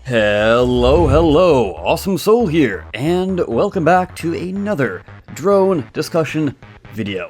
Hello, Awesome Soul here, and welcome back to another drone discussion video.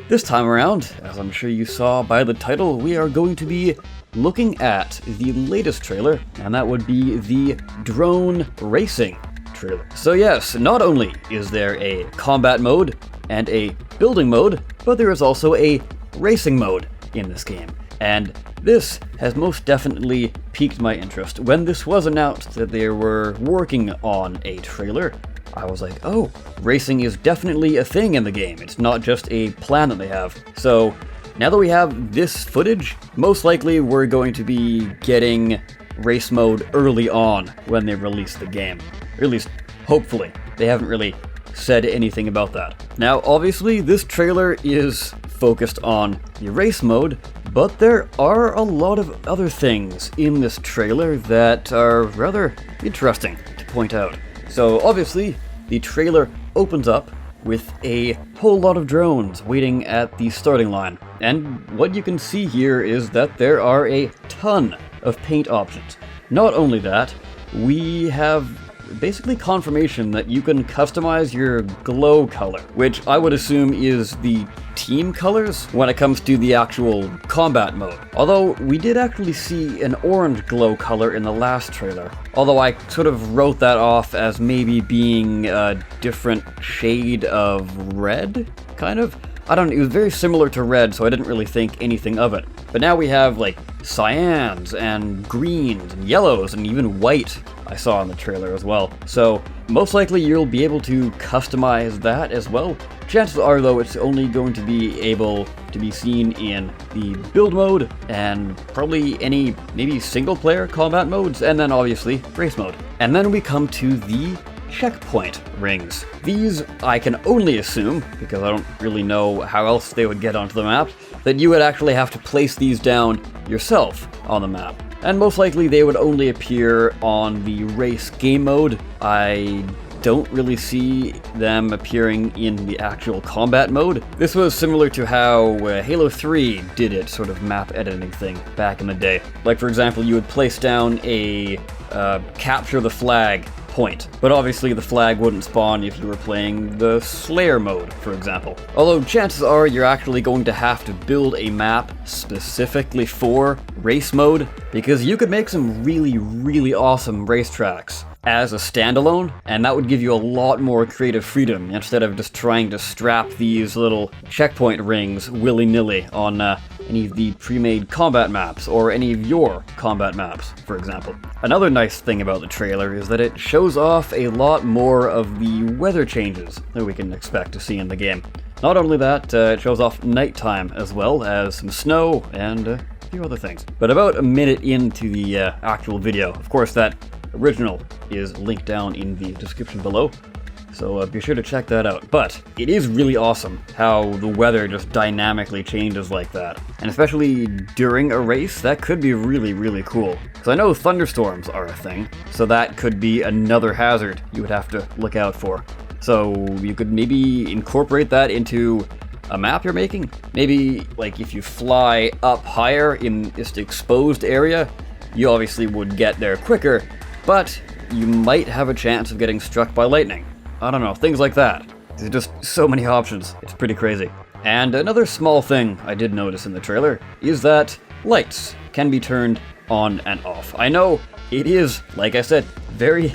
This time around, as I'm sure you saw by the title, we are going to be looking at the latest trailer, and that would be the drone racing trailer. So yes, not only is there a combat mode and a building mode, but there is also a racing mode in this game. And this has most definitely piqued my interest. When this was announced that they were working on a trailer, I was like, oh, racing is definitely a thing in the game. It's not just a plan that they have. So now that we have this footage, most likely we're going to be getting race mode early on when they release the game. Or at least, hopefully. They haven't really said anything about that. Now, obviously, this trailer is focused on the race mode, but there are a lot of other things in this trailer that are rather interesting to point out. So obviously, the trailer opens up with a whole lot of drones waiting at the starting line. And what you can see here is that there are a ton of paint options. Not only that, we have basically confirmation that you can customize your glow color, which I would assume is the team colors when it comes to the actual combat mode. Although we did actually see an orange glow color in the last trailer. Although I sort of wrote that off as maybe being a different shade of red, kind of. I don't know, it was very similar to red, so I didn't really think anything of it. But now we have like cyans and greens and yellows and even white I saw in the trailer as well. So most likely you'll be able to customize that as well. Chances are though it's only going to be able to be seen in the build mode and probably any maybe single player combat modes, and then obviously race mode. And then we come to the checkpoint rings. These, I can only assume, because I don't really know how else they would get onto the map, that you would actually have to place these down yourself on the map. And most likely they would only appear on the race game mode. I don't really see them appearing in the actual combat mode. This was similar to how Halo 3 did its sort of map editing thing back in the day. Like for example, you would place down a capture the flag point, but obviously the flag wouldn't spawn if you were playing the Slayer mode, for example. Although chances are you're actually going to have to build a map specifically for race mode, because you could make some really awesome racetracks as a standalone, and that would give you a lot more creative freedom instead of just trying to strap these little checkpoint rings willy-nilly on any of the pre-made combat maps or any of your combat maps, for example. Another nice thing about the trailer is that it shows off a lot more of the weather changes that we can expect to see in the game. Not only that, it shows off nighttime as well as some snow and a few other things. But about a minute into the actual video, of course that original is linked down in the description below, so be sure to check that out. But it is really awesome how the weather just dynamically changes like that. And especially during a race, that could be really cool. Because I know thunderstorms are a thing, so that could be another hazard you would have to look out for. So you could maybe incorporate that into a map you're making. Maybe like if you fly up higher in this exposed area, you obviously would get there quicker, but you might have a chance of getting struck by lightning. I don't know, things like that. There's just so many options. It's pretty crazy. And another small thing I did notice in the trailer is that lights can be turned on and off. I know it is, like I said, very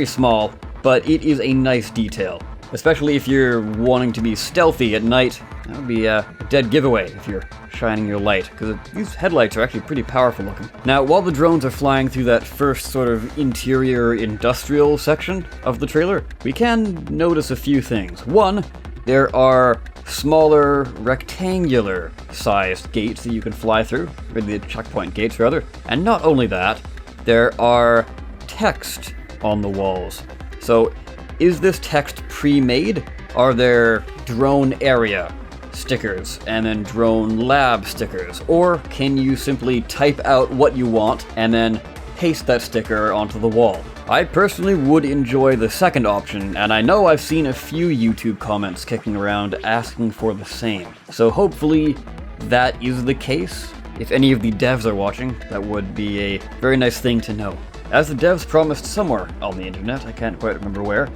small, but it is a nice detail. Especially if you're wanting to be stealthy at night. That would be a dead giveaway if you're shining your light, because these headlights are actually pretty powerful looking. Now, while the drones are flying through that first sort of interior industrial section of the trailer, we can notice a few things. One, there are smaller rectangular sized gates that you can fly through, or the checkpoint gates rather. And not only that, there are text on the walls. So is this text pre-made? Are there drone area stickers and then drone lab stickers? Or can you simply type out what you want and then paste that sticker onto the wall? I personally would enjoy the second option, and I know I've seen a few YouTube comments kicking around asking for the same. So hopefully that is the case. If any of the devs are watching, that would be a very nice thing to know. As the devs promised somewhere on the internet, I can't quite remember where,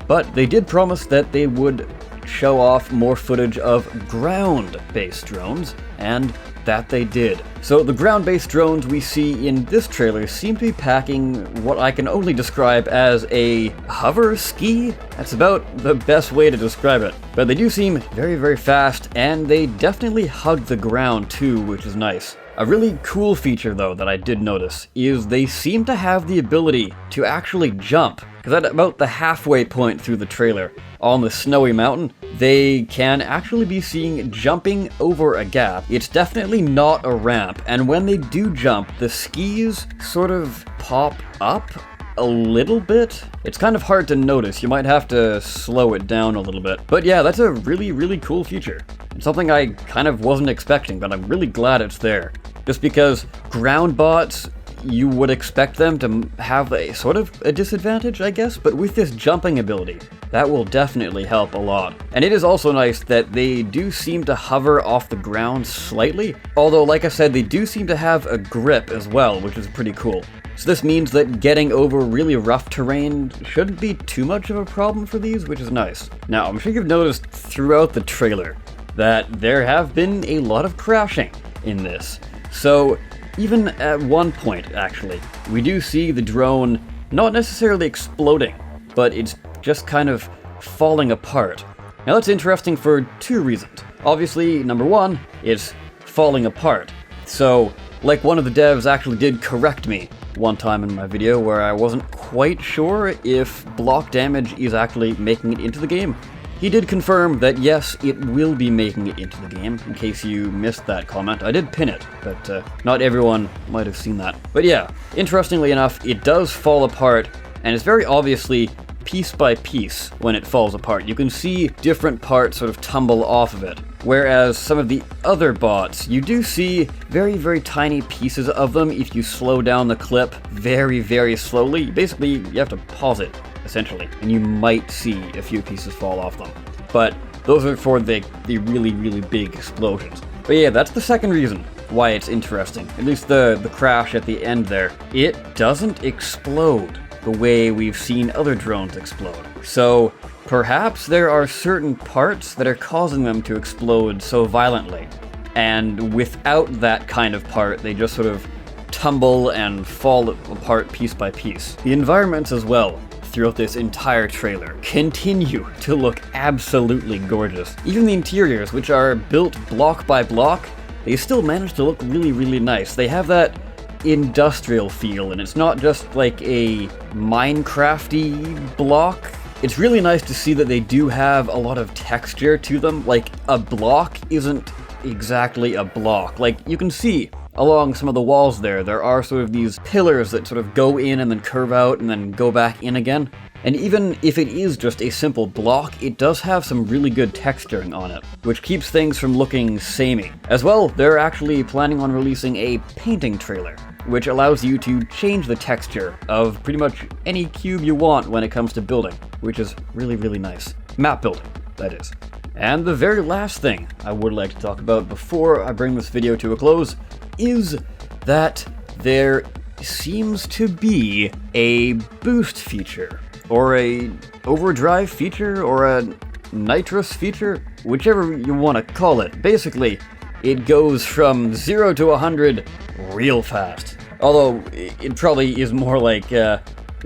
but they did promise that they would show off more footage of ground-based drones, and that they did. So the ground-based drones we see in this trailer seem to be packing what I can only describe as a hover ski? That's about the best way to describe it. But they do seem very, very fast, and they definitely hug the ground too, which is nice. A really cool feature, though, that I did notice is they seem to have the ability to actually jump. Because at about the halfway point through the trailer, on the snowy mountain, they can actually be seen jumping over a gap. It's definitely not a ramp, and when they do jump, the skis sort of pop up a little bit. It's kind of hard to notice, you might have to slow it down a little bit. But yeah, that's a really, really cool feature. It's something I kind of wasn't expecting, but I'm really glad it's there. Just because ground bots, you would expect them to have a sort of a disadvantage, I guess, but with this jumping ability, that will definitely help a lot. And it is also nice that they do seem to hover off the ground slightly, although like I said, they do seem to have a grip as well, which is pretty cool. So this means that getting over really rough terrain shouldn't be too much of a problem for these, which is nice. Now, I'm sure you've noticed throughout the trailer that there have been a lot of crashing in this. So even at one point, actually, we do see the drone not necessarily exploding, but it's just kind of falling apart. Now that's interesting for two reasons. Obviously, number one, it's falling apart. So, like one of the devs actually did correct me one time in my video where I wasn't quite sure if block damage is actually making it into the game. He did confirm that yes, it will be making it into the game, in case you missed that comment. I did pin it, but not everyone might have seen that. But yeah, interestingly enough, it does fall apart, and it's very obviously piece by piece when it falls apart. You can see different parts sort of tumble off of it. Whereas some of the other bots, you do see very, very tiny pieces of them if you slow down the clip very, very slowly. Basically, you have to pause it, essentially, and you might see a few pieces fall off them. But those are for the really, really big explosions. But yeah, that's the second reason why it's interesting. At least the crash at the end there. It doesn't explode the way we've seen other drones explode. So perhaps there are certain parts that are causing them to explode so violently. And without that kind of part, they just sort of tumble and fall apart piece by piece. The environments as well, throughout this entire trailer, continue to look absolutely gorgeous. Even the interiors, which are built block by block, they still manage to look really, really nice. They have that industrial feel, and it's not just like a Minecraft-y block. It's really nice to see that they do have a lot of texture to them. Like, a block isn't exactly a block. Like, you can see along some of the walls there are sort of these pillars that sort of go in and then curve out and then go back in again. And even if it is just a simple block, it does have some really good texturing on it, which keeps things from looking samey. As well, they're actually planning on releasing a painting trailer, which allows you to change the texture of pretty much any cube you want when it comes to building, which is really, really nice. Map building, that is. And the very last thing I would like to talk about before I bring this video to a close is that there seems to be a boost feature, or a overdrive feature, or a nitrous feature, whichever you want to call it. Basically, it goes from 0 to 100 real fast. Although, it probably is more like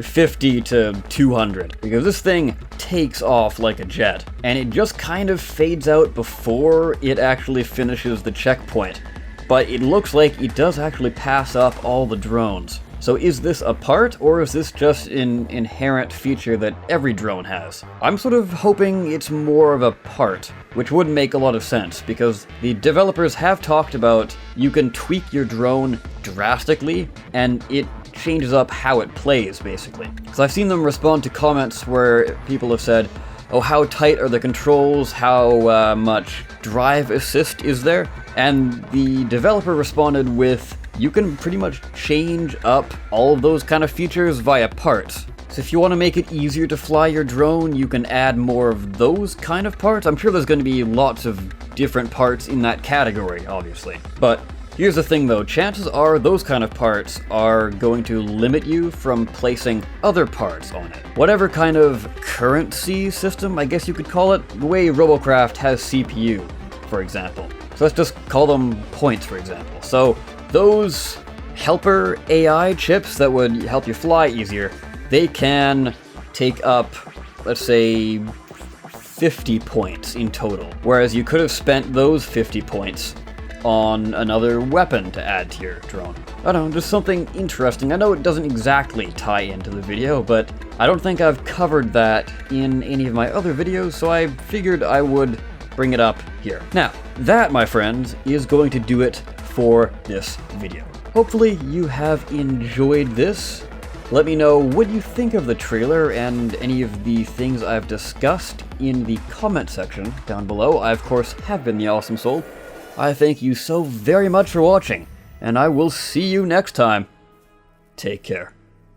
50 to 200, because this thing takes off like a jet, and it just kind of fades out before it actually finishes the checkpoint. But it looks like it does actually pass up all the drones. So is this a part, or is this just an inherent feature that every drone has? I'm sort of hoping it's more of a part, which would make a lot of sense, because the developers have talked about you can tweak your drone drastically, and it changes up how it plays, basically. So I've seen them respond to comments where people have said, oh, how tight are the controls, how much drive assist is there? And the developer responded with, you can pretty much change up all of those kind of features via parts. So if you want to make it easier to fly your drone, you can add more of those kind of parts. I'm sure there's going to be lots of different parts in that category, obviously. But Here's the thing though, chances are those kind of parts are going to limit you from placing other parts on it. Whatever kind of currency system, I guess you could call it, the way Robocraft has CPU, for example. So let's just call them points, for example. So those helper AI chips that would help you fly easier, they can take up, let's say, 50 points in total. Whereas you could have spent those 50 points on another weapon to add to your drone. I don't know, just something interesting. I know it doesn't exactly tie into the video, but I don't think I've covered that in any of my other videos, so I figured I would bring it up here. Now, that, my friends, is going to do it for this video. Hopefully you have enjoyed this. Let me know what you think of the trailer and any of the things I've discussed in the comment section down below. I, of course, have been the Awesome Soul. I thank you so very much for watching, and I will see you next time. Take care.